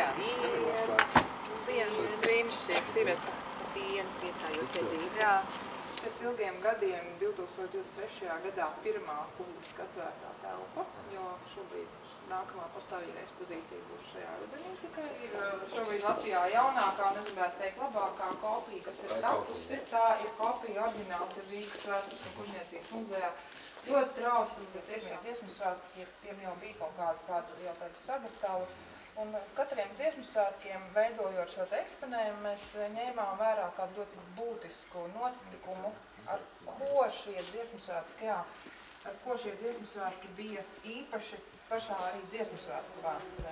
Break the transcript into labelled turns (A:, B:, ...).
A: Jā, bija brīnišķīgs, ir dienu priecājos iedīt.
B: Jā, pēc ilgiem gadiem 2023. gadā pirmā publiski atvērtā telpa, jo šobrīd nākamā pastāvīga ekspozīcija būs šajā rudenī tikai. Ir šobrīd Latvijā jaunākā, negribētu teikt labākā kopija, kas ir tapusi. Tā ir kopija, oriģināls ir Rīgas Vēstures un kuģniecības muzejā. Ļoti trausls, bet tiešām dziesmu svētki, tiem jau bija kaut kādu jau tādu sagatavу. Un katriem dziesmu svētkiem, veidojot šo te eksponējumu, mēs ņēmām vērā kādu ļoti būtisku notikumu, ar ko šie dziesmu svētki, ar ko šie dziesmu svētki bija īpaši pašā arī dziesmu svētku vēsturē.